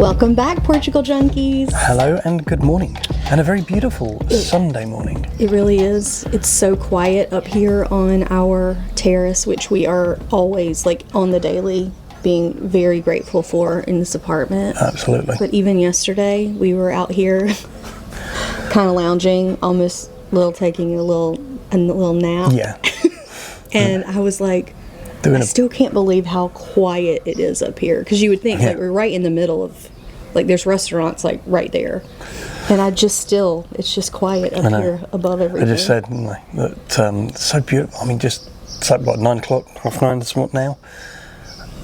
Welcome back, Portugal Junkies. Hello and good morning, and a very beautiful Sunday morning. It really is. It's so quiet up here on our terrace, which we are always, on the daily, being very grateful for in this apartment. Absolutely. But even yesterday, we were out here kind of lounging, almost taking a little nap. Yeah. And I was like, I still can't believe how quiet it is up here. Because you would think, we're right in the middle of, there's restaurants, right there. And it's just quiet up here above everything. I just said that it's so beautiful. I mean, it's like, 9 o'clock, 9:30 this morning now.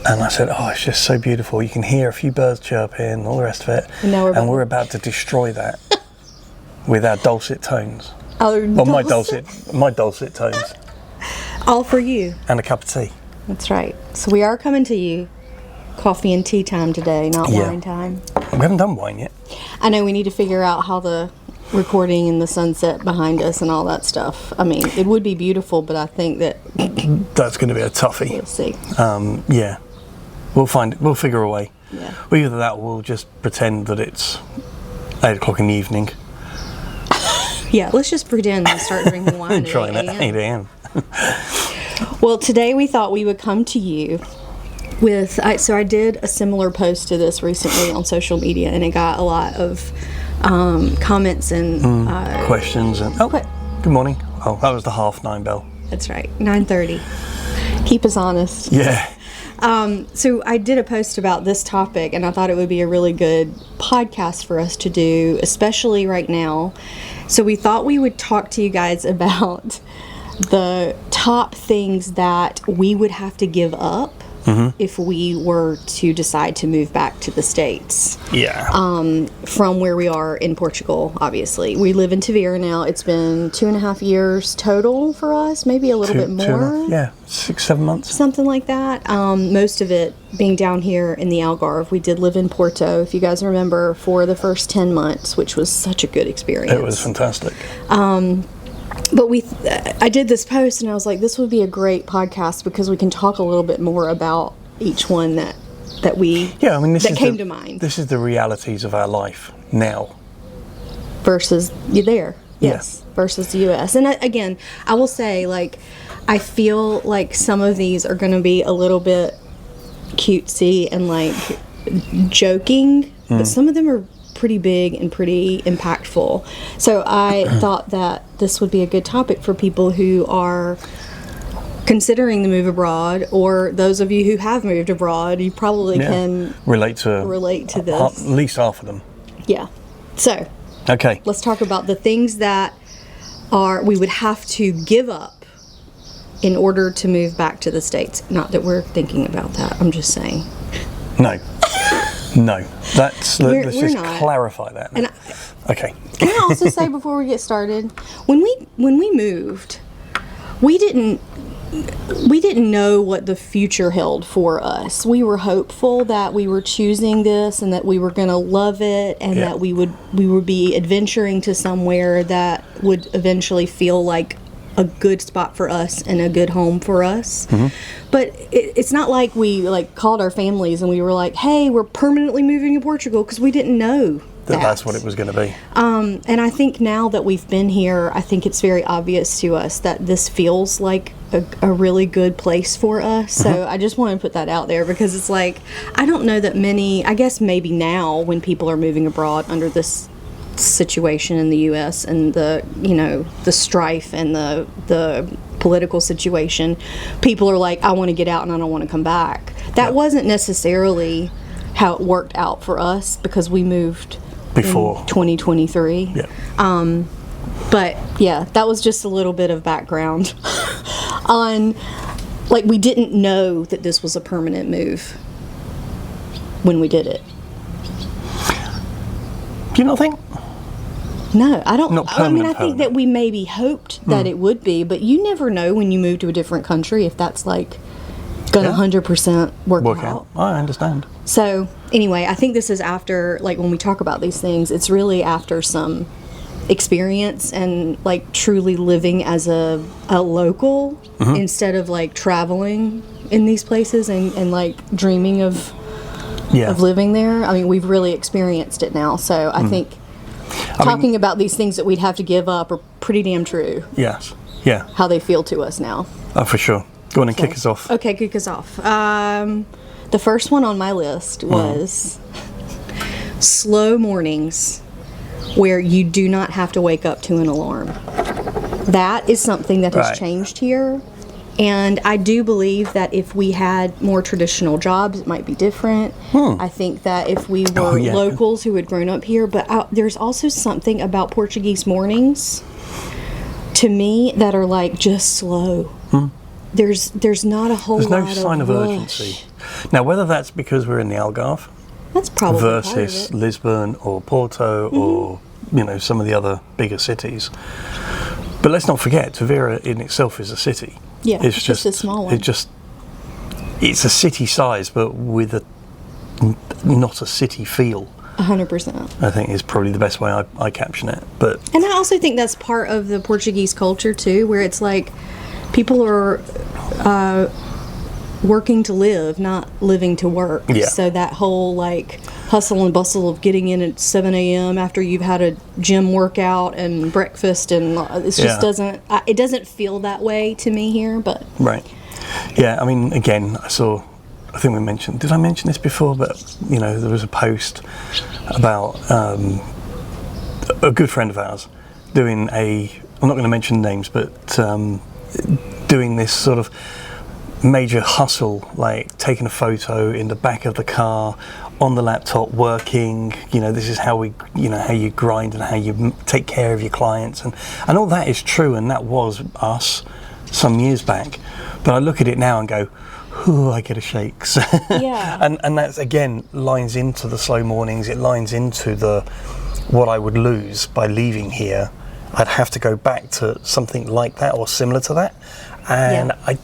And I said, it's just so beautiful. You can hear a few birds chirping and all the rest of it. And we're about to destroy that with our dulcet tones. My dulcet tones. All for you. And a cup of tea. That's right. So we are coming to you. Coffee and tea time today, not wine time. We haven't done wine yet. I know we need to figure out how the recording and the sunset behind us and all that stuff. I mean, it would be beautiful, but I think that that's going to be a toughie. We'll see. Yeah. We'll figure a way. Yeah. Either that or we'll just pretend that it's 8 o'clock in the evening. Yeah, let's just pretend and start drinking wine at 8 at 8 a.m. Well, today we thought we would come to you with... So I did a similar post to this recently on social media, and it got a lot of comments and... questions. And good morning. Oh, that was the 9:30 bell. That's right, 9:30. Keep us honest. Yeah. So I did a post about this topic, and I thought it would be a really good podcast for us to do, especially right now. So we thought we would talk to you guys about the top things that we would have to give up if we were to decide to move back to the States. Yeah. From where we are in Portugal, obviously. We live in Tavira now. It's been 2.5 years total for us, maybe a little bit more. 6-7 months. Something like that. Most of it being down here in the Algarve. We did live in Porto, if you guys remember, for the first 10 months, which was such a good experience. It was fantastic. But I did this post, and I was like, this would be a great podcast because we can talk a little bit more about each one that came to mind. This is the realities of our life now. Versus you there. Yes. Yeah. Versus the U.S. And again, I will say, I feel like some of these are going to be a little bit cutesy and joking, but some of them are pretty big and pretty impactful. So I thought that this would be a good topic for people who are considering the move abroad, or those of you who have moved abroad. You probably can relate to this. At least half of them. Yeah. So let's talk about the things that we would have to give up in order to move back to the States. Not that we're thinking about that. I'm just saying. No. Let's just clarify that. And okay. Can I also say before we get started, when we moved, we didn't know what the future held for us. We were hopeful that we were choosing this and that we were going to love it, and that we would be adventuring to somewhere that would eventually feel like a good spot for us and a good home for us. But it's not like we called our families and we were like, hey, we're permanently moving to Portugal, because we didn't know that's what it was going to be. And I think now that we've been here, I think it's very obvious to us that this feels like a really good place for us. So I just want to put that out there, because it's I don't know that many, I guess maybe now when people are moving abroad under this situation in the U.S. and the strife and the political situation, people are like, I want to get out and I don't want to come back. That wasn't necessarily how it worked out for us, because we moved before 2023. But that was just a little bit of background on we didn't know that this was a permanent move when we did it. Do you not think? No, I don't. Not permanent, I think that we maybe hoped that it would be, but you never know when you move to a different country if that's going to 100% work out. I understand. So anyway, I think this is after, when we talk about these things, it's really after some experience and truly living as a local instead of traveling in these places and dreaming of of living there. I mean, we've really experienced it now. So I think talking about these things that we'd have to give up are pretty damn true. Yes. Yeah. How they feel to us now. Oh, for sure. Go on and kick us off. Okay, kick us off. The first one on my list was slow mornings where you do not have to wake up to an alarm. That is something that has changed here. And I do believe that if we had more traditional jobs, it might be different. I think that if we were locals who had grown up here, but there's also something about Portuguese mornings, to me, that are like just slow. There's not a whole lot of There's no sign of urgency. Now, whether that's because we're in the Algarve, that's probably versus part of it. Lisbon or Porto or some of the other bigger cities. But let's not forget, Tavira in itself is a city. Yeah, it's just a small one. It's a city size, but with not a city feel. 100%. I think is probably the best way I caption it. And I also think that's part of the Portuguese culture too, where it's like people are working to live, not living to work. Yeah. So that whole like hustle and bustle of getting in at 7 a.m. after you've had a gym workout and breakfast, and it just doesn't feel that way to me here. But right, yeah. I mean, again, I think we mentioned. Did I mention this before? But there was a post about a good friend of ours doing I'm not going to mention names, but doing this sort of major hustle, like taking a photo in the back of the car on the laptop working. This is how how you grind and how you take care of your clients, and all that is true, and that was us some years back. But I look at it now and go, ooh, I get a shakes. Yeah. and that's again lines into the slow mornings. It lines into what I would lose by leaving here. I'd have to go back to something like that or similar to that, and I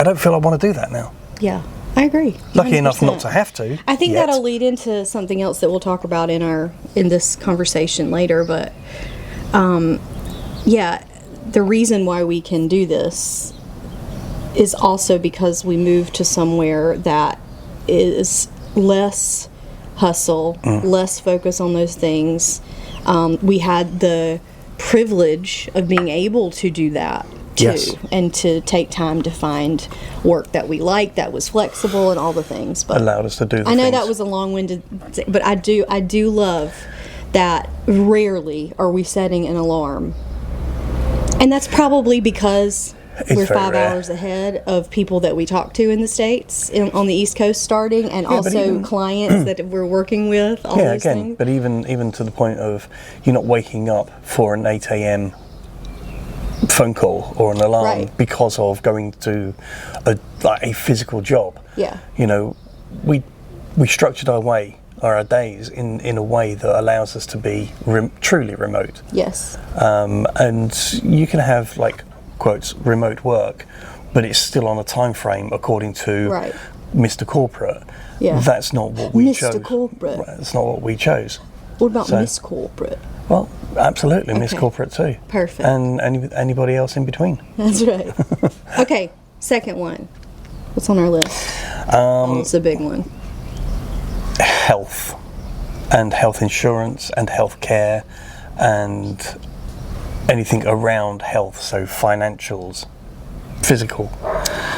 don't feel I want to do that now. Yeah, I agree. 100%. Lucky enough not to have to. I think that'll lead into something else that we'll talk about in this conversation later. But the reason why we can do this is also because we moved to somewhere that is less hustle, less focus on those things. We had the privilege of being able to do that too, and to take time to find work that we like, that was flexible, and all the things. But allowed us to do. I know that was a long-winded, but I do love that. Rarely are we setting an alarm, and that's probably because we're 5 hours ahead of people that we talk to in the States on the East Coast starting, and also clients that we're working with. All those things. But even to the point of you're not waking up for an 8 a.m. phone call or an alarm because of going to a physical job. Yeah. We structured our days in a way that allows us to be truly remote. Yes. And you can have quotes remote work, but it's still on a time frame according to Mr. Corporate. Yeah. That's not what we chose. Mr. Corporate. That's not what we chose. What about Miss Corporate? Well, absolutely, Miss Corporate too. Perfect. And anybody else in between. That's right. Okay, second one. What's on our list? It's a big one. Health, and health insurance, and health care, and anything around health, so financials, physical,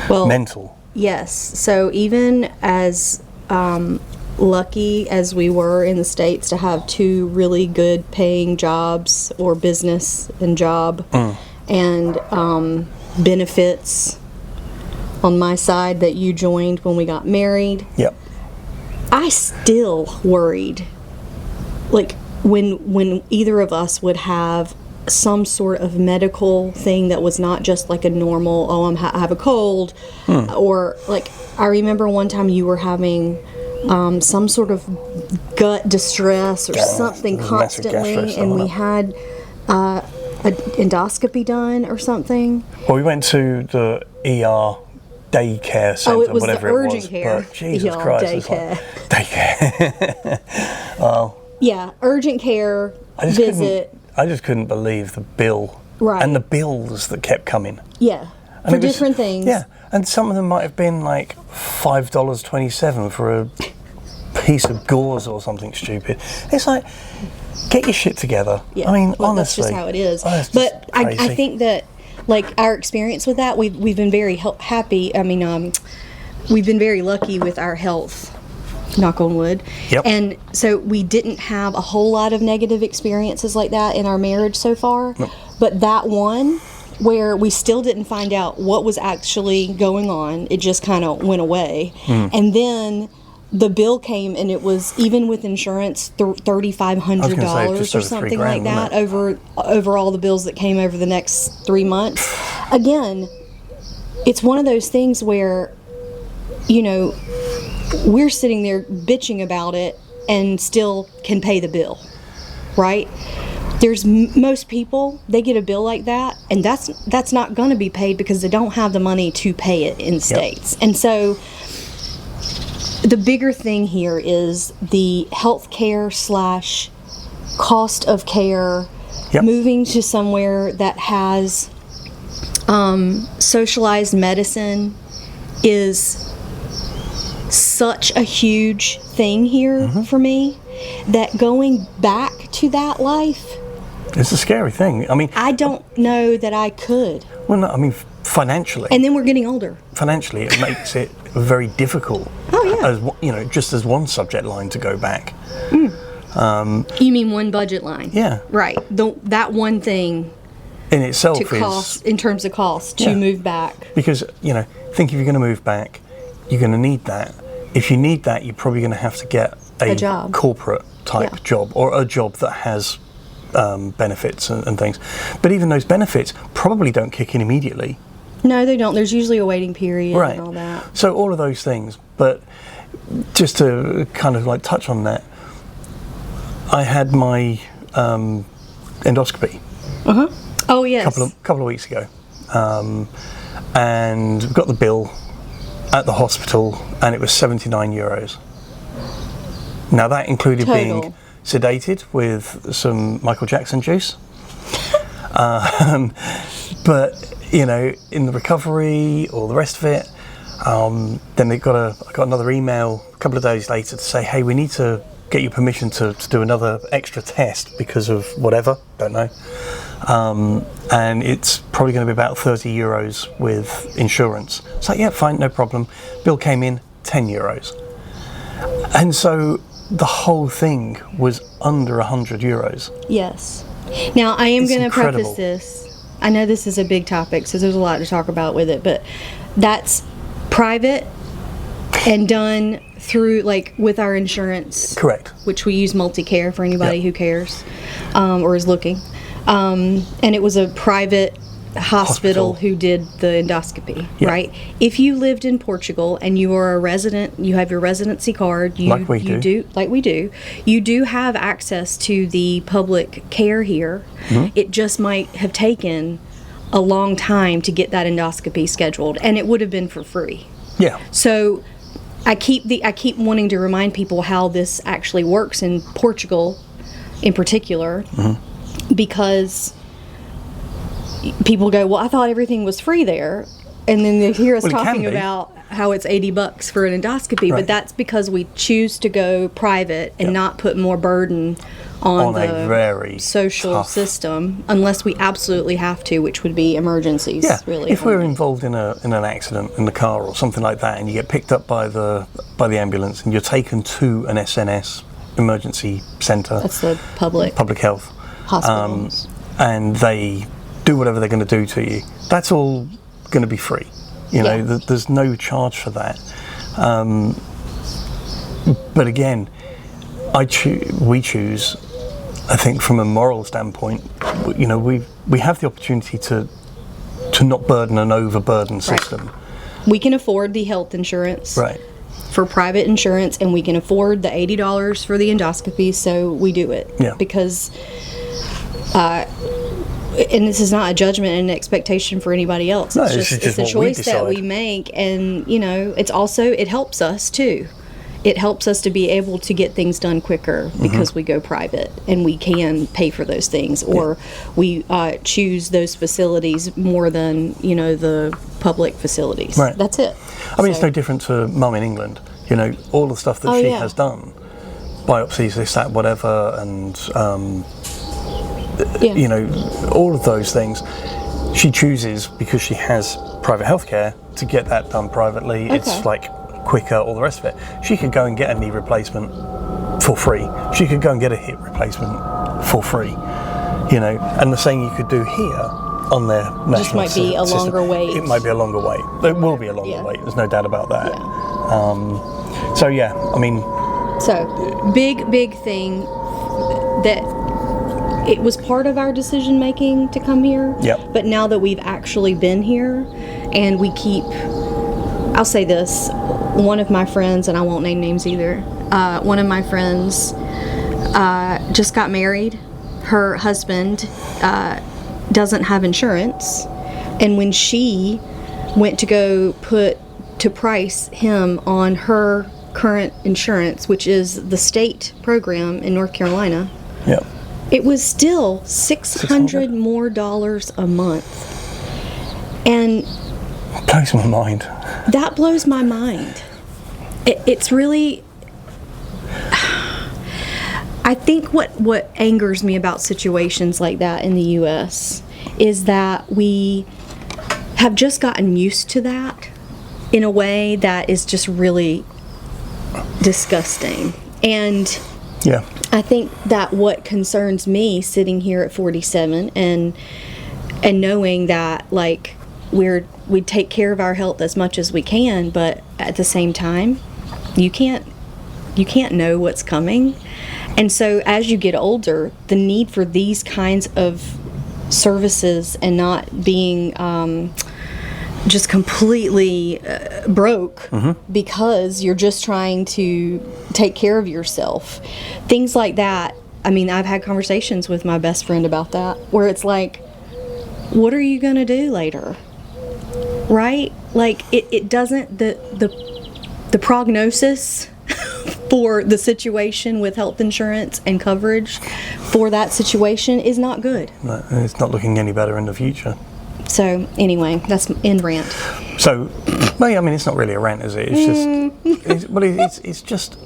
mental. Yes. So even as lucky as we were in the States to have two really good paying jobs, or business and job, and benefits on my side that you joined when we got married. Yep. I still worried, when either of us would have some sort of medical thing that was not just like a normal, I have a cold, or I remember one time you were having some sort of gut distress or something constantly, and we had an endoscopy done or something. Well, we went to the ER daycare centre, whatever it was. Urgent care. But Jesus Christ, daycare. Daycare. Well, yeah, urgent care visit. I just couldn't believe the bill. Right. And the bills that kept coming. Yeah. For different things. Yeah. And some of them might have been $5.27 for a piece of gauze or something stupid. It's like, get your shit together. Yeah. I mean, well, honestly. that's just how it is. Oh, it's just but I crazy. think that, like, our experience with that, we've been very happy. I mean, we've been very lucky with our health. Knock on wood. Yep. And so we didn't have a whole lot of negative experiences like that in our marriage so far. Nope. But that one where we still didn't find out what was actually going on, it just kind of went away. And then the bill came, and it was, even with insurance, $3,500 just or over something $3,000, like that, wasn't over all the bills that came over the next 3 months. Again, it's one of those things where, you know, we're sitting there bitching about it and still can pay the bill, right? There's most people, they get a bill like that, and that's not going to be paid because they don't have the money to pay it in states. And so the bigger thing here is the health care / cost of care, moving to somewhere that has socialized medicine is such a huge thing here for me, that going back to that life, it's a scary thing. I mean, I don't know that I could. well, no, I mean, financially. And then we're getting older. Financially, it makes it very difficult. Oh, yeah. As you know, just as one subject line to go back. You mean one budget line? Yeah. Right. That one thing In itself to cost, in terms of cost, to move back. Because, you know, think if you're going to move back, you're going to need that. If you need that, you're probably going to have to get a job. corporate type job, or a job that has benefits and things. But even those benefits probably don't kick in immediately. No, they don't. There's usually a waiting period Right. and all that. So all of those things. But just to kind of like touch on that, I had my endoscopy Oh, yes. couple of weeks ago, and got the bill at the hospital, and it was €79. Now that included being sedated with some Michael Jackson juice. But you know, in the recovery, all the rest of it, then I got another email a couple of days later to say, hey, we need to get your permission to do another extra test because of whatever, don't know. And it's probably going to be about €30 with insurance. It's like, yeah, fine, no problem. Bill came in, €10. And so the whole thing was under €100. Yes. Now, I am It's going to preface incredible. this. I know this is a big topic, so there's a lot to talk about with it, but that's private and done through, like, with our insurance. Correct. Which we use multi-care for anybody who cares or is looking. And it was a private hospital who did the endoscopy, right? If you lived in Portugal and you are a resident, you have your residency card, Like we do. you do have access to the public care here. It just might have taken a long time to get that endoscopy scheduled, and it would have been for free. Yeah. So I keep wanting to remind people how this actually works in Portugal in particular, because people go, well, I thought everything was free there, and then they hear us Well, it can talking be. about how it's $80 for an endoscopy, Right. but that's because we choose to go private and not put more burden on a the very social tough- system, unless we absolutely have to, which would be emergencies. Yeah, really. if we're only. involved in an accident in the car or something like that, and you get picked up by the ambulance and you're taken to an SNS emergency centre, That's the public health, hospitals. and they do whatever they're going to do to you, that's all going to be free. You know, there's no charge for that. But again, we choose. I think from a moral standpoint, you know, we have the opportunity to not burden an overburden system. We can afford the health insurance Right. for private insurance, and we can afford the $80 for the endoscopy, so we do it. Yeah. Because, and this is not a judgment and an expectation for anybody else. No, It's this is just a what we choice that we decide. make, and you know, it helps us too. It helps us to be able to get things done quicker because we go private and we can pay for those things, or we choose those facilities more than, you know, the public facilities. Right. That's it. I mean, it's no different to Mum in England. You know, all the stuff that Oh, she yeah. has done, biopsies, this, that, whatever, and Yeah. you know, all of those things. She chooses, because she has private healthcare, to get that done privately. Okay. It's like quicker, all the rest of it. She could go and get a knee replacement for free. She could go and get a hip replacement for free. You know, and the same you could do here on their national Just might be a system. longer wait. It might be a longer wait. It will be a longer Yeah. wait. There's no doubt about that. Yeah. So yeah, I mean, So, big thing that it was part of our decision making to come here. Yep. But now that we've actually been here, and we keep, I'll say this, one of my friends, and I won't name names either, one of my friends just got married. Her husband doesn't have insurance, and when she went to go price him on her current insurance, which is the state program in North Carolina, yeah. it was still $600 more a month. And Blows my mind. that blows my mind. It's really, I think what angers me about situations like that in the U.S. is that we have just gotten used to that in a way that is just really disgusting. And Yeah. I think that what concerns me sitting here at 47 and knowing that, like, we take care of our health as much as we can, but at the same time, you can't know what's coming. And so as you get older, the need for these kinds of services and not being just completely broke because you're just trying to take care of yourself. Things like that. I mean, I've had conversations with my best friend about that, where it's like, what are you going to do later? Right? Like, it doesn't, the prognosis for the situation with health insurance and coverage for that situation is not good. No, it's not looking any better in the future. So anyway, that's end rant. So, well, I mean, it's not really a rant, is it? It's just, it's just,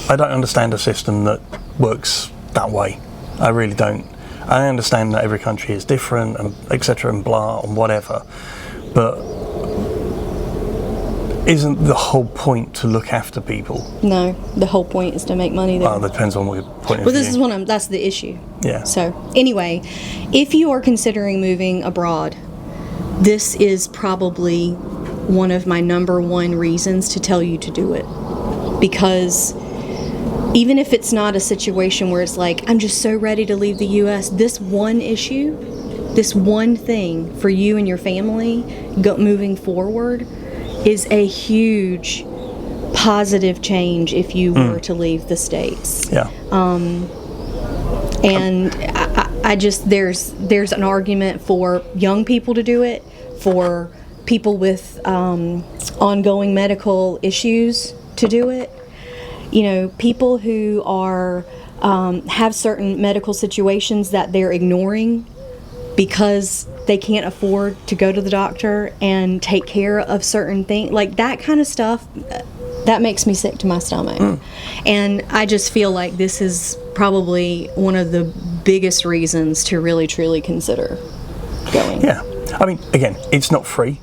I don't understand a system that works that way. I really don't. I understand that every country is different, and etc. and blah and whatever, but isn't the whole point to look after people? No, the whole point is to make money there. Well, that depends on what your point of Well, view. this is that's the issue. Yeah. So anyway, if you are considering moving abroad, this is probably one of my number one reasons to tell you to do it. Because even if it's not a situation where it's like, I'm just so ready to leave the U.S., this one issue, this one thing for you and your family moving forward is a huge positive change if you were to leave the States. Yeah. And I just, there's an argument for young people to do it, for people with ongoing medical issues to do it. You know, people who are have certain medical situations that they're ignoring because they can't afford to go to the doctor and take care of certain things, like that kind of stuff, that makes me sick to my stomach. And I just feel like this is probably one of the biggest reasons to really truly consider going. Yeah. I mean, again, it's not free,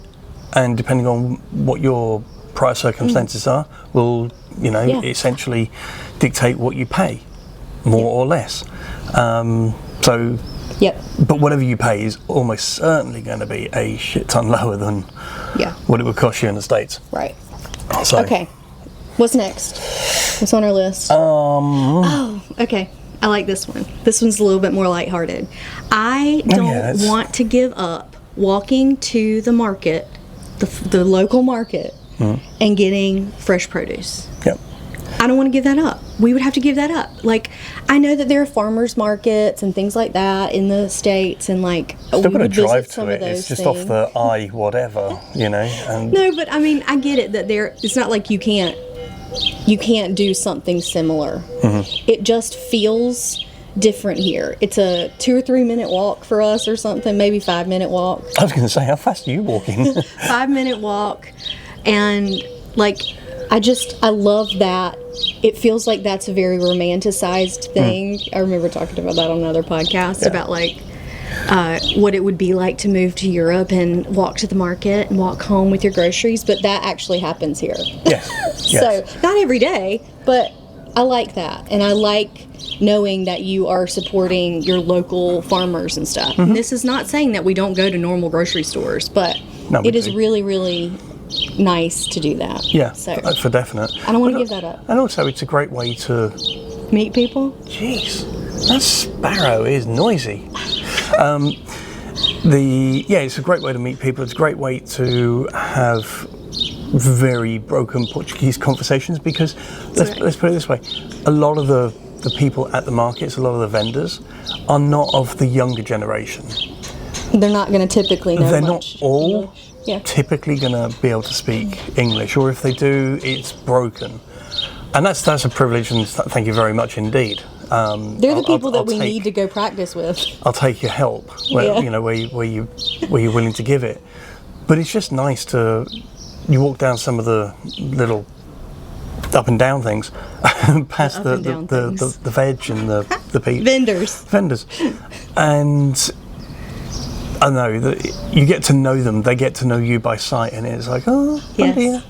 and depending on what your prior circumstances are, will, you know, essentially dictate what you pay, more or less. So, Yep. but whatever you pay is almost certainly going to be a shit ton lower than what it would cost you in the States. Right. So, Okay. What's next? What's on our list? Oh, okay. I like this one. This one's a little bit more lighthearted. I don't want to give up walking to the market, the local market, and getting fresh produce. Yep. I don't want to give that up. We would have to give that up. Like, I know that there are farmers markets and things like that in the States, and like Still we got to would visit drive some to of it. those It's just things. off the I whatever, you know. And No, but I mean, I get it that it's not like you can't do something similar. It just feels different here. It's a 2 or 3 minute walk for us or something, maybe 5 minute walk. I was going to say, how fast are you walking? 5 minute walk, and like I love that. It feels like that's a very romanticized thing. I remember talking about that on another podcast about like what it would be like to move to Europe and walk to the market and walk home with your groceries, but that actually happens here. Yes. So not every day, but I like that, and I like knowing that you are supporting your local farmers and stuff. And this is not saying that we don't go to normal grocery stores, but it is really, really nice to do that. Yeah, so for definite. I don't want to give that up. And also, it's a great way to meet people. Jeez, that sparrow is noisy. It's a great way to meet people. It's a great way to have very broken Portuguese conversations because let's put it this way: a lot of the people at the markets, a lot of the vendors, are not of the younger generation. They're not going to typically know. They're much not all English. Yeah. typically going to be able to speak English, or if they do, it's broken. And that's a privilege, and thank you very much indeed. They're the people that we need to go practice with. I'll take your help, where you're willing to give it. But it's just nice to you walk down some of the little up and down things, past the veg and the vendors, and I know that you get to know them. They get to know you by sight, and it's like, oh, dear.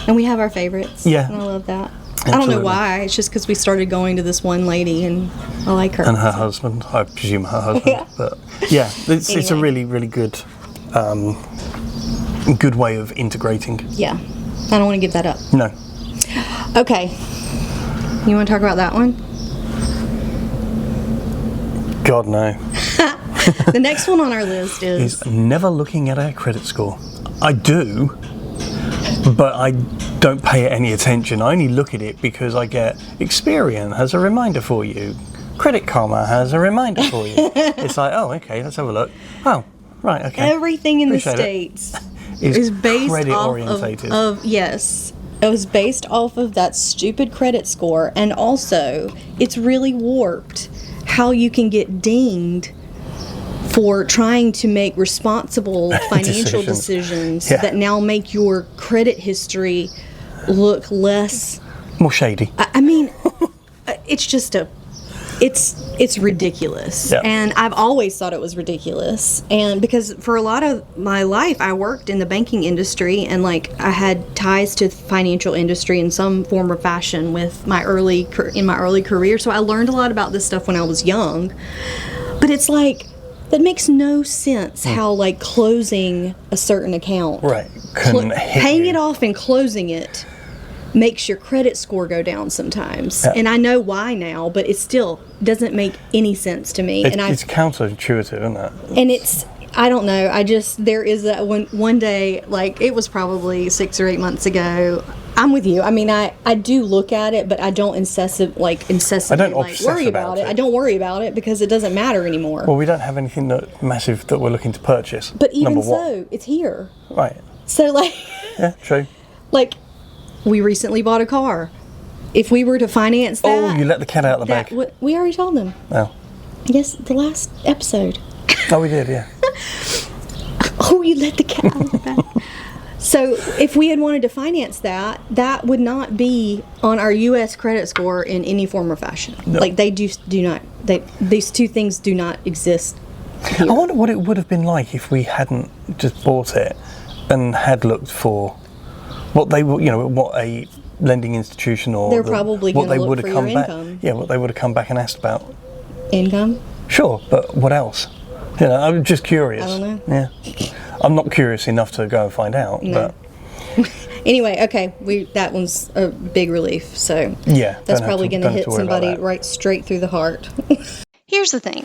And we have our favorites. Yeah, and I love that. Absolutely. I don't know why. It's just because we started going to this one lady, and I like her. And her husband, I presume her husband. But yeah, it's a really, really good way of integrating. Yeah, I don't want to give that up. No. Okay, you want to talk about that one? God, no. The next one on our list is never looking at our credit score. I do, but I don't pay it any attention. I only look at it because I get Experian has a reminder for you. Credit Karma has a reminder for you. It's like, oh, okay, let's have a look. Oh, right, okay. Everything in the States is based off of yes. It was based off of that stupid credit score, and also it's really warped how you can get dinged for trying to make responsible financial decisions that now make your credit history look more shady. I mean, it's just it's ridiculous. Yep. And I've always thought it was ridiculous. And because for a lot of my life, I worked in the banking industry, and like I had ties to the financial industry in some form or fashion with my early career. So I learned a lot about this stuff when I was young. But it's like, that makes no sense how like closing a certain account, paying it off and closing it, makes your credit score go down sometimes. And I know why now, but it still doesn't make any sense to me. It's counterintuitive, isn't it? And I don't know. There is that one day, like it was probably 6 or 8 months ago. I'm with you. I mean, I do look at it, but I don't incessantly worry about it. I don't worry about it because it doesn't matter anymore. Well, we don't have anything massive that we're looking to purchase. But even so, it's here. Right. So like. Yeah, true. Like, we recently bought a car. If we were to finance that. Oh, you let the cat out of the bag. We already told them. Oh. Yes, the last episode. Oh, we did, yeah. Oh, you let the cat out of the bag. So if we had wanted to finance that, that would not be on our U.S. credit score in any form or fashion. No. Like they do not. These two things do not exist here. I wonder what it would have been like if we hadn't just bought it and had looked for what they were, what a lending institution or they're probably going to look for your income. Yeah, what they would have come back and asked about. Income? Sure, but what else? I'm just curious. I don't know. Yeah. I'm not curious enough to go and find out. No. But anyway, okay, that one's a big relief. So that's probably going to hit somebody right straight through the heart. Here's the thing.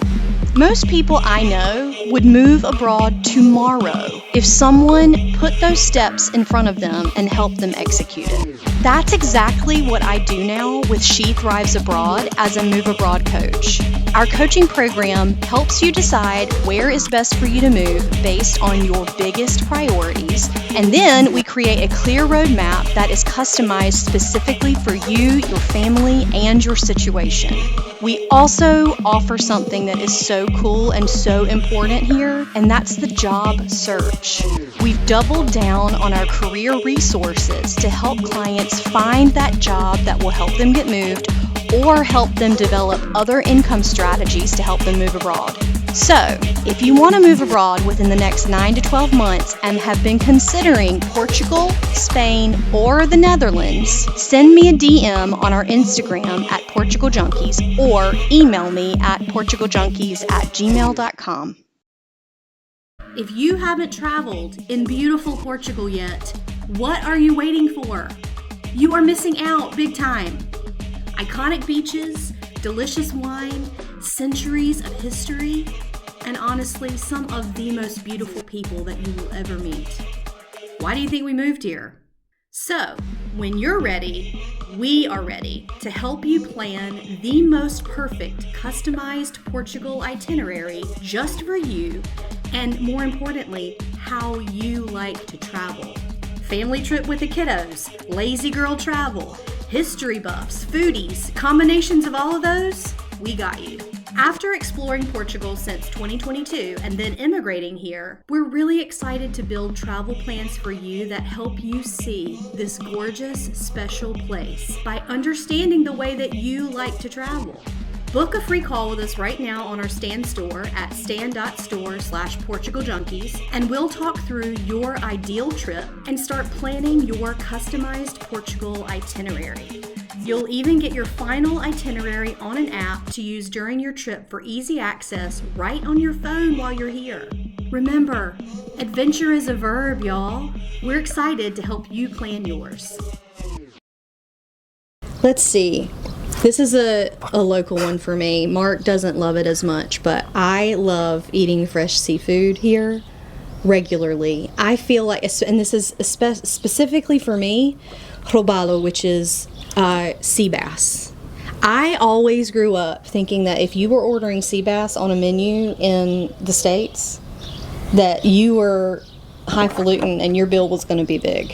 Most people I know would move abroad tomorrow if someone put those steps in front of them and helped them execute it. That's exactly what I do now with She Thrives Abroad as a Move Abroad coach. Our coaching program helps you decide where is best for you to move based on your biggest priorities, and then we create a clear roadmap that is customized specifically for you, your family, and your situation. We also offer something that is so cool and so important here, and that's the job search. We've doubled down on our career resources to help clients find that job that will help them get moved or help them develop other income strategies to help them move abroad. So, if you want to move abroad within the next 9 to 12 months and have been considering Portugal, Spain, or the Netherlands, send me a DM on our Instagram at Portugal Junkies or email me at portugaljunkies@gmail.com. If you haven't traveled in beautiful Portugal yet, what are you waiting for? You are missing out big time. Iconic beaches, delicious wine, centuries of history, and honestly, some of the most beautiful people that you will ever meet. Why do you think we moved here? So, when you're ready, we are ready to help you plan the most perfect customized Portugal itinerary just for you, and more importantly, how you like to travel. Family trip with the kiddos, lazy girl travel, history buffs, foodies, combinations of all of those, we got you. After exploring Portugal since 2022 and then immigrating here, we're really excited to build travel plans for you that help you see this gorgeous, special place by understanding the way that you like to travel. Book a free call with us right now on our Stan store at stan.store/PortugalJunkies, and we'll talk through your ideal trip and start planning your customized Portugal itinerary. You'll even get your final itinerary on an app to use during your trip for easy access right on your phone while you're here. Remember, adventure is a verb, y'all. We're excited to help you plan yours. Let's see. This is a local one for me. Mark doesn't love it as much, but I love eating fresh seafood here regularly. I feel like, and this is specifically for me, robalo, which is sea bass. I always grew up thinking that if you were ordering sea bass on a menu in the States, that you were highfalutin and your bill was going to be big.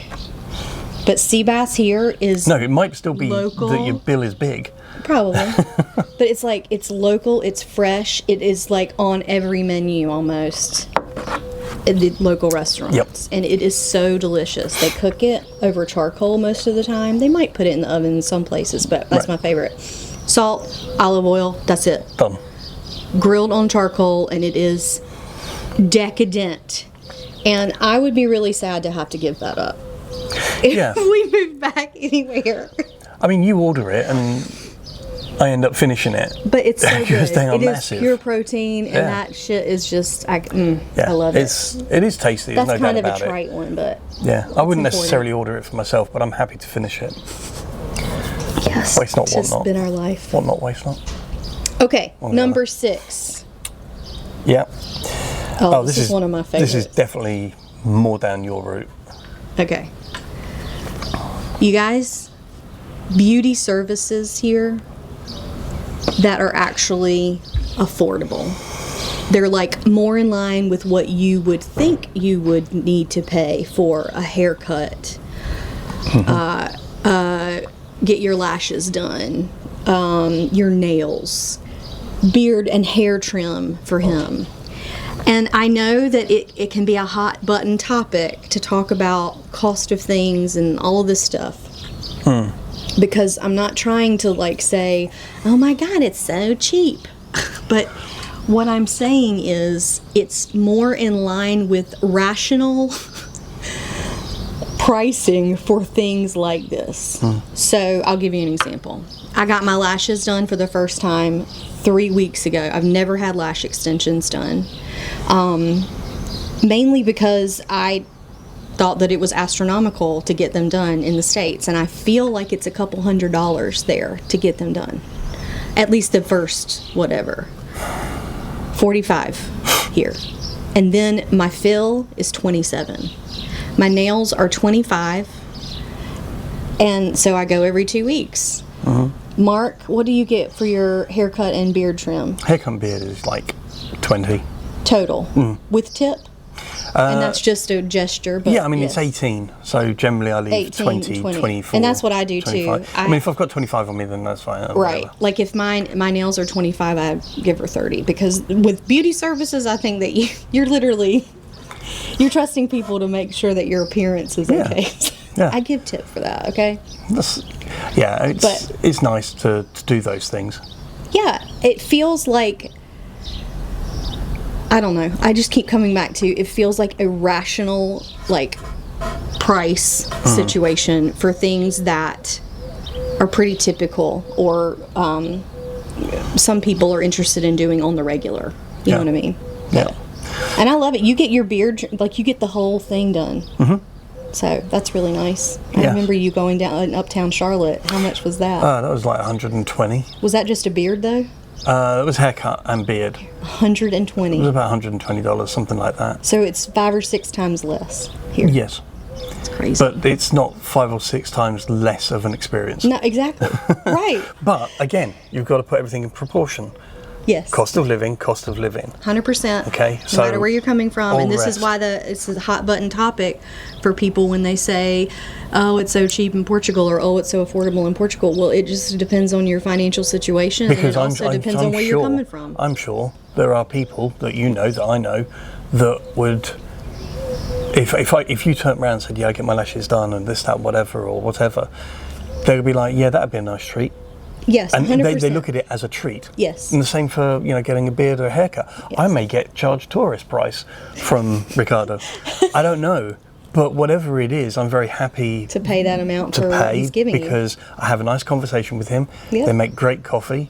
But sea bass here is No, it might still be local. that your bill is big. Probably. But it's like, it's local, it's fresh, it is like on every menu almost at the local restaurants. Yep. And it is so delicious. They cook it over charcoal most of the time. They might put it in the oven in some places, but that's my favorite. Salt, olive oil, that's it. Done. Grilled on charcoal, and it is decadent. And I would be really sad to have to give that up if we move back anywhere. I mean, you order it and I end up finishing it. But it's so good. Because they are it massive. Is pure protein, and that shit is just, I love it. It is tasty, there's That's no kind doubt of a about it. trite one, but Yeah, I wouldn't necessarily order it for myself, but I'm happy to finish it. yes, Waste not, want just not. been our life. Want not, waste not. Okay, number 6. Yeah. Oh, this is one of my favorites. This is definitely more down your route. Okay. You guys, beauty services here that are actually affordable. They're like more in line with what you would think you would need to pay for a haircut, get your lashes done, your nails, beard and hair trim for him. And I know that it can be a hot button topic to talk about cost of things and all of this stuff. Because I'm not trying to like say, oh my God, it's so cheap. But what I'm saying is it's more in line with rational pricing for things like this. So I'll give you an example. I got my lashes done for the first time 3 weeks ago. I've never had lash extensions done. Mainly because I thought that it was astronomical to get them done in the States, and I feel like it's a couple $100 there to get them done. At least the first, whatever. 45 here. And then my fill is 27. My nails are 25, and so I go every 2 weeks. Mark, what do you get for your haircut and beard trim? Haircut and beard is like 20. Total. With tip? And that's just a gesture. But yeah, I mean, yes. it's 18, so generally I leave 18, 20, 24. And that's what I do 25. too. I mean, if I've got 25 on me, then that's fine. Right. Whatever. Like if my nails are 25, I give her 30. Because with beauty services, I think that you're literally, you're trusting people to make sure that your appearance is okay. Yeah. I give tip for that, okay? It's nice to do those things. Yeah, it feels like, I don't know, I just keep coming back to, it feels like a rational, like, price situation for things that are pretty typical or some people are interested in doing on the regular. You know what I mean? Yeah. And I love it. You get your beard, like, you get the whole thing done. Mm-hmm. So that's really nice. I remember you going down in Uptown Charlotte. How much was that? That was like 120. Was that just a beard, though? It was haircut and beard. 120. It was about $120, something like that. So it's 5 or 6 times less here. Yes. It's crazy. But it's not 5 or 6 times less of an experience. No, exactly. Right. But again, you've got to put everything in proportion. Yes. Cost of living. 100%. Okay, No so matter where you're coming from, and this rest. is why it's a hot button topic for people when they say, "Oh, it's so cheap in Portugal," or "Oh, it's so affordable in Portugal." Well, it just depends on your financial situation, Because and it also depends on where you're coming from. I'm sure there are people that you know, that I know, that would, if you turned around and said, "Yeah, I get my lashes done and this, that, whatever," or whatever, they would be like, "Yeah, that'd be a nice treat." Yes, and 100%. they look at it as a treat. Yes. And the same for getting a beard or a haircut. Yes. I may get charged tourist price from Ricardo. I don't know, but whatever it is, I'm very happy to pay that amount for what he's giving because I have a nice conversation with him. Yeah. They make great coffee,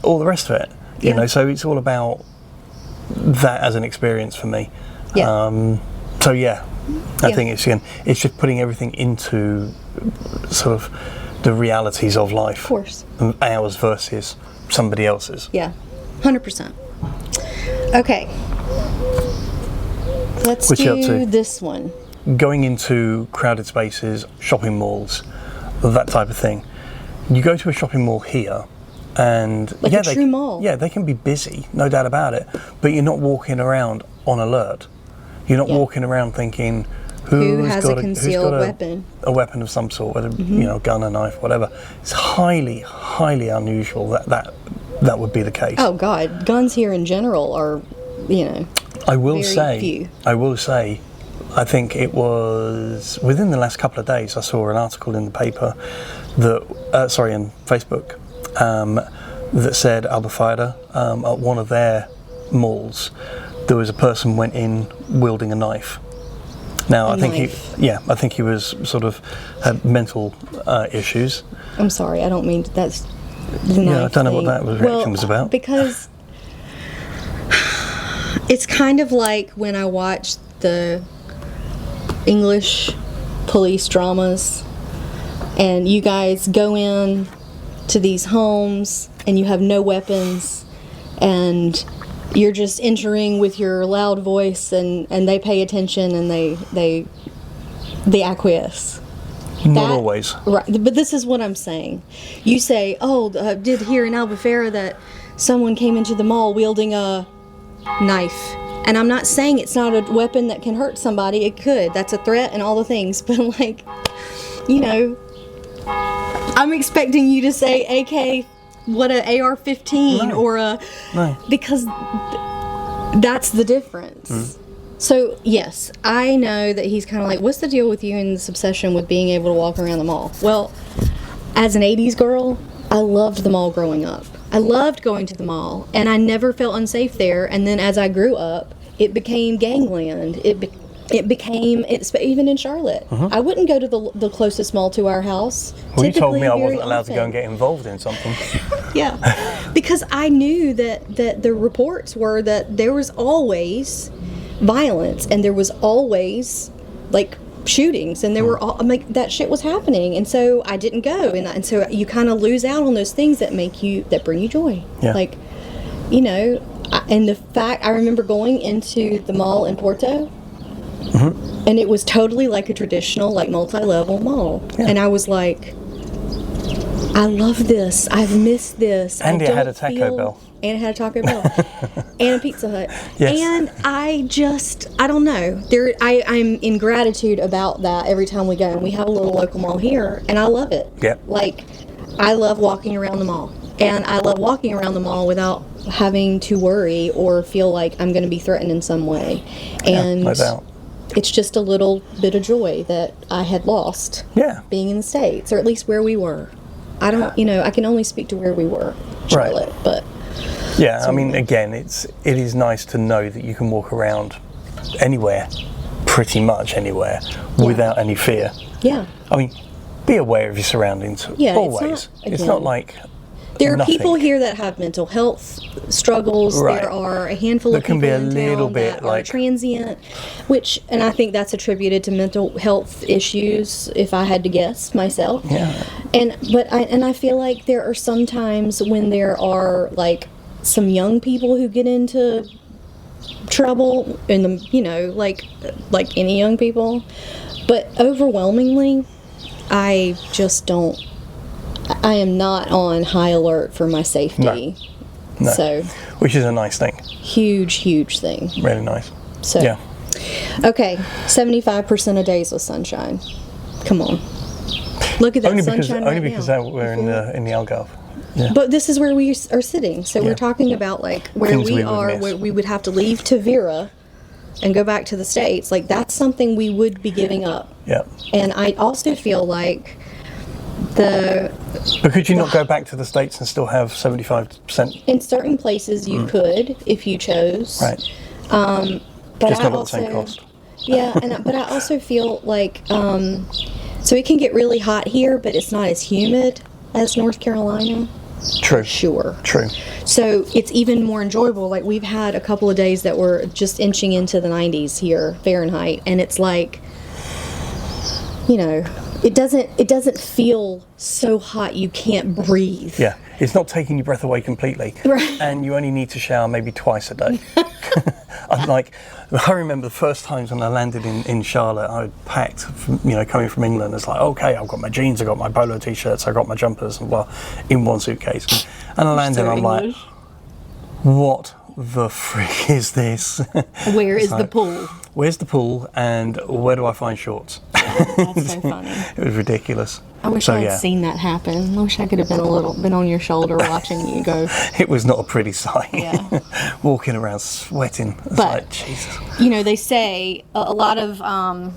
all the rest of it. You know, so it's all about that as an experience for me. Yeah. So yeah, I think it's just putting everything into sort of the realities of life. Of course. Ours versus somebody else's. Yeah, 100%. Okay. Let's What you up do to? this one. Going into crowded spaces, shopping malls, that type of thing. You go to a shopping mall here, and Like a true mall. Yeah, they can be busy, no doubt about it. But you're not walking around on alert. You're not walking around thinking, Who has a concealed weapon? A weapon of some sort, whether gun, a knife, whatever. It's highly, highly unusual that would be the case. Oh God, guns here in general are, I will very few. say, I think it was within the last couple of days I saw an article in the paper in Facebook, that said Albufeira, at one of their malls, there was a person went in wielding a knife. Now, I think he was sort of had mental issues. I'm sorry, I don't mean that's the knife I don't know thing. what that reaction was about. Because it's kind of like when I watch the English police dramas and you guys go in to these homes and you have no weapons and you're just entering with your loud voice and they pay attention and they acquiesce. Not always. Right, but this is what I'm saying. You say, did hear in Albufeira that someone came into the mall wielding a knife. And I'm not saying it's not a weapon that can hurt somebody. It could. That's a threat and all the things. But I'm expecting you to say AK, what a AR-15 or a... No. Because that's the difference. So, yes, I know that he's kind of like, what's the deal with you and this obsession with being able to walk around the mall? Well, as an 80s girl, I loved the mall growing up. I loved going to the mall, and I never felt unsafe there. And then as I grew up, it became gangland. It became, even in Charlotte. I wouldn't go to the closest mall to our house. Well, you told me I very wasn't allowed to go often. and get involved in something. Yeah, because I knew that the reports were that there was always violence and there was always like shootings and there were all that shit was happening, and so I didn't go, and so you kind of lose out on those things that bring you joy. Yeah. Like, and the fact I remember going into the mall in Porto. And it was totally like a traditional, like multi-level mall, and I was like, I love this. I've missed this. And it had a Taco Bell. and it had a Taco Bell and a Pizza Hut. Yes. And I don't know. I'm in gratitude about that every time we go. And we have a little local mall here, and I love it. Yep. Like, I love walking around the mall. And I love walking around the mall without having to worry or feel like I'm going to be threatened in some way. And no doubt. It's just a little bit of joy that I had lost being in the States, or at least where we were. I don't, I can only speak to where we were, Charlotte, but... Yeah, I mean, again, it is nice to know that you can walk around anywhere, pretty much anywhere, without any fear. Yeah. I mean, be aware of your surroundings, always. It's not like... There are people here that have mental health struggles. Right. There are a handful of people in town that are transient, and I think that's attributed to mental health issues, if I had to guess myself. Yeah. And I feel like there are some times when there are like some young people who get into trouble, and like any young people, but overwhelmingly, I am not on high alert for my safety. No. So, which is a nice thing. Huge thing. Really nice. So, yeah. Okay, 75% of days with sunshine. Come on. Look at that sunshine only because we're in the Algarve. Yeah. But this is where we are sitting. So we're talking about like where we are, where we would have to leave Tavira and go back to the States. Like, that's something we would be giving up. Yeah. And I also feel like but could you not go back to the States and still have 75%? In certain places you could, if you chose. Right. But just not at the same cost. Yeah, but I also feel like, so it can get really hot here, but it's not as humid as North Carolina. True. Sure. True. So it's even more enjoyable. Like, we've had a couple of days that were just inching into the 90s here, Fahrenheit, and it's like, it doesn't feel so hot you can't breathe. Yeah, it's not taking your breath away completely. Right. And you only need to shower maybe twice a day. I remember the first times when I landed in Charlotte, I packed, coming from England. It's like, okay, I've got my jeans, I've got my polo t-shirts, I've got my jumpers, and in one suitcase. And I landed, and I'm like, what the frick is this? Where is the pool? Where's the pool, and where do I find shorts? That's so funny. It was ridiculous. I wish I had seen that happen. I wish I could have been on your shoulder watching you go. It was not a pretty sight. Yeah. Walking around sweating. It's like, Jesus. They say a lot of, I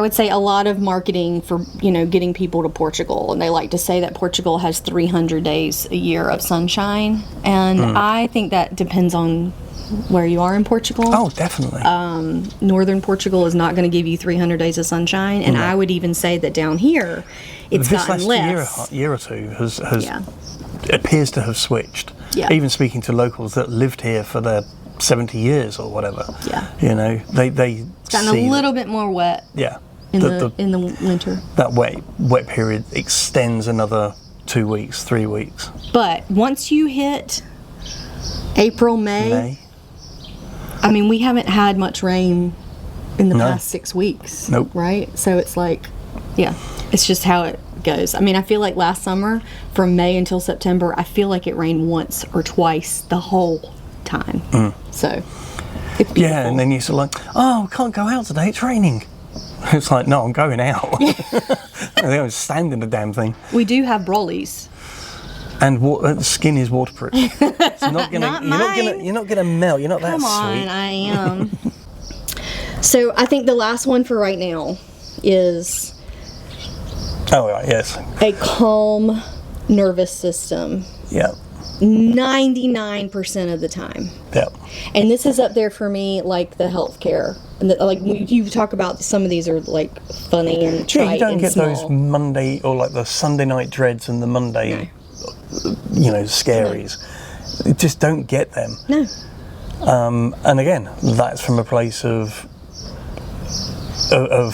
would say a lot of marketing for, getting people to Portugal. And they like to say that Portugal has 300 days a year of sunshine. And I think that depends on where you are in Portugal. Oh, definitely. Northern Portugal is not going to give you 300 days of sunshine, and I would even say that down here, it's gotten less. This year or two has appears to have switched. Yeah. Even speaking to locals that lived here for their 70 years or whatever. Yeah. They it's gotten a little bit more wet. Yeah. In the winter. That wet period extends another 2 weeks, 3 weeks. But once you hit April, May. I mean, we haven't had much rain in the past 6 weeks. Nope. Right? So it's like, it's just how it goes. I mean, I feel like last summer, from May until September, I feel like it rained once or twice the whole time. So, it's beautiful. Yeah, and then you're sort of like, oh, I can't go out today, it's raining. It's like, no, I'm going out. I was standing the damn thing. We do have brollies. And the skin is waterproof. It's not gonna, you're not gonna melt. You're not that sweet. Come on, I am. So I think the last one for right now is a calm nervous system. Yeah. 99% of the time. Yeah. And this is up there for me, like the healthcare. And like you talk about, some of these are like funny and trite. Yeah, you don't get small. those Monday or like the Sunday night dreads and the Monday. Scaries. No. Just don't get them. No. And again, that's from a place of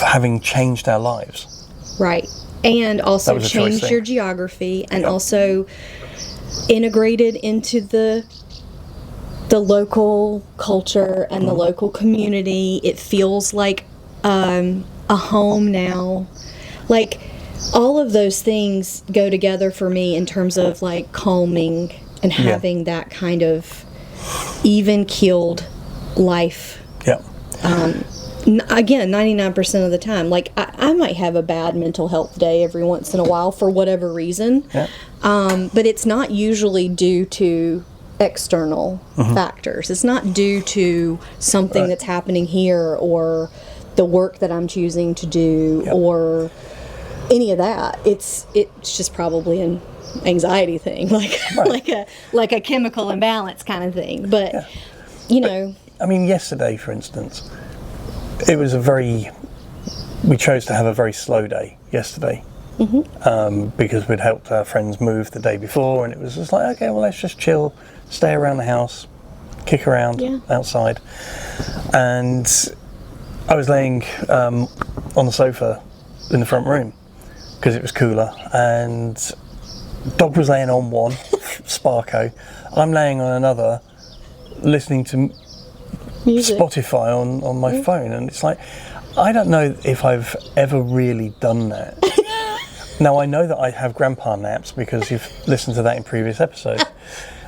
having changed our lives. Right. And also changed your geography, and also integrated into the local culture and the local community. It feels like a home now. Like, all of those things go together for me in terms of like calming and having that kind of even-keeled life. Yeah. Again, 99% of the time. Like, I might have a bad mental health day every once in a while for whatever reason. Yeah. But it's not usually due to external factors. It's not due to something that's happening here or the work that I'm choosing to do or any of that. It's just probably an anxiety thing, like like a chemical imbalance kind of thing. But you know, I mean, yesterday, for instance, it was we chose to have a very slow day yesterday. Because we'd helped our friends move the day before, and it was just like, okay, well, let's just chill, stay around the house, kick around outside. And I was laying on the sofa in the front room because it was cooler, and dog was laying on one, Sparko. I'm laying on another, listening to music. Spotify on my phone, and it's like, I don't know if I've ever really done that. Now, I know that I have grandpa naps because you've listened to that in previous episodes,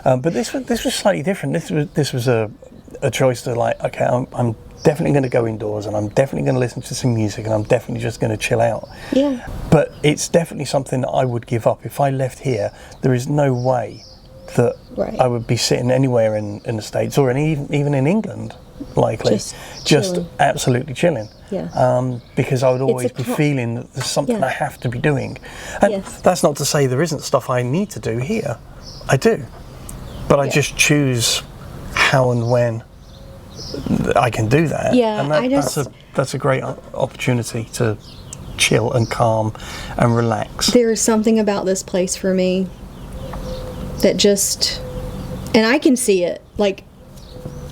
but this was slightly different. This was a choice to, like, okay, I'm definitely going to go indoors, and I'm definitely going to listen to some music, and I'm definitely just going to chill out. Yeah. But it's definitely something that I would give up. If I left here, there is no way that I would be sitting anywhere in the States or even in England, likely, just absolutely chilling. Yeah. Because I would always be feeling that there's something I have to be doing. And that's not to say there isn't stuff I need to do here. I do. But I just choose how and when I can do that. Yeah, and that's a great opportunity to chill and calm and relax. There is something about this place for me that just, and I can see it, like,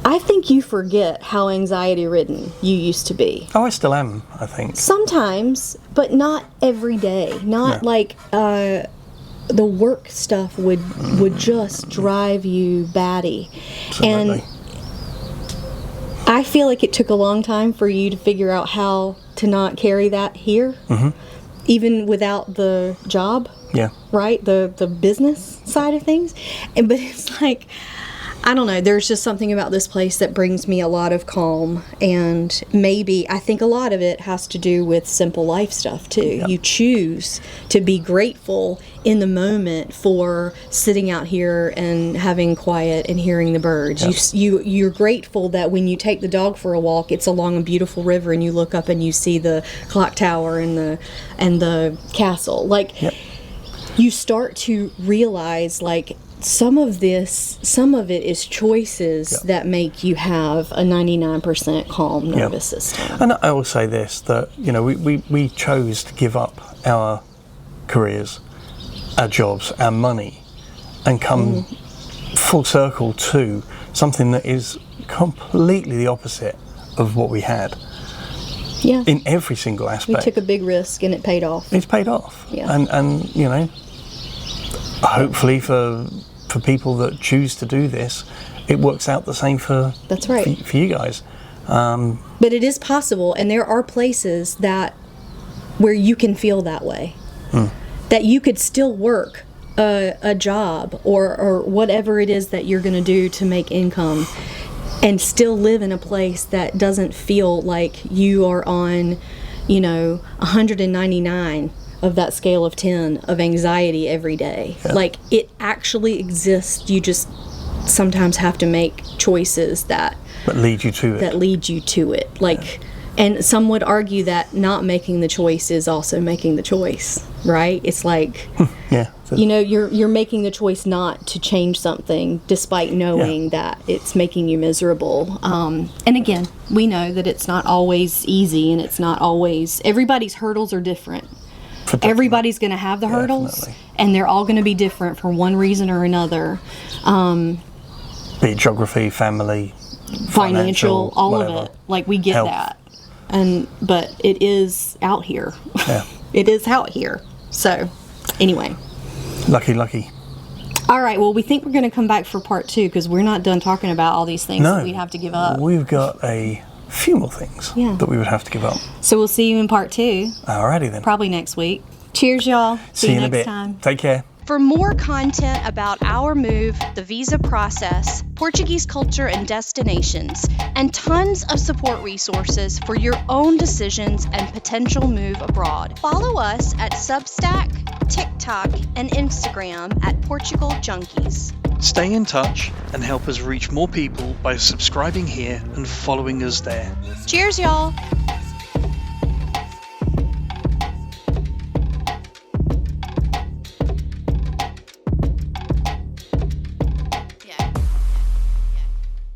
I think you forget how anxiety-ridden you used to be. Oh, I still am, I think. Sometimes, but not every day. Not like the work stuff would just drive you batty. Absolutely. And I feel like it took a long time for you to figure out how to not carry that here, even without the job. Yeah. Right? The business side of things. But it's like, I don't know, there's just something about this place that brings me a lot of calm, and maybe I think a lot of it has to do with simple life stuff too. Yep. You choose to be grateful in the moment for sitting out here and having quiet and hearing the birds. Yep. You're grateful that when you take the dog for a walk, it's along a beautiful river and you look up and you see the clock tower and the castle. Like, you start to realize, like, some of it is choices that make you have a 99% calm nervous system. And I will say this, that, you know, we chose to give up our careers, our jobs, our money, and come full circle to something that is completely the opposite of what we had. Yeah. In every single aspect. We took a big risk and it paid off. It's paid off. Yeah. And you know, hopefully for people that choose to do this, it works out the same for you guys. But it is possible, and there are places where you can feel that way, that you could still work a job or whatever it is that you're going to do to make income, and still live in a place that doesn't feel like you are on, 199 of that scale of 10 of anxiety every day. Yeah. Like, it actually exists. You just sometimes have to make choices that lead you to it. Like, and some would argue that not making the choice is also making the choice, right? It's like, you're making the choice not to change something despite knowing that it's making you miserable. And again, we know that it's not always easy, and it's not always, everybody's hurdles are different. Everybody's going to have the hurdles, and they're all going to be different for one reason or another. Be it geography, family, financial, all whatever. of it. Like, we get Health. that. But it is out here. Yeah. It is out here. So, anyway. Lucky. All right, well, we think we're going to come back for part 2 because we're not done talking about all these things that we have to give up. We've got a few more things that we would have to give up. So we'll see you in part 2. Alrighty then. Probably next week. Cheers, y'all. See you in a bit. Next time. Take care. For more content about our move, the visa process, Portuguese culture and destinations, and tons of support resources for your own decisions and potential move abroad, follow us at Substack, TikTok, and Instagram at Portugal Junkies. Stay in touch and help us reach more people by subscribing here and following us there. Cheers, y'all!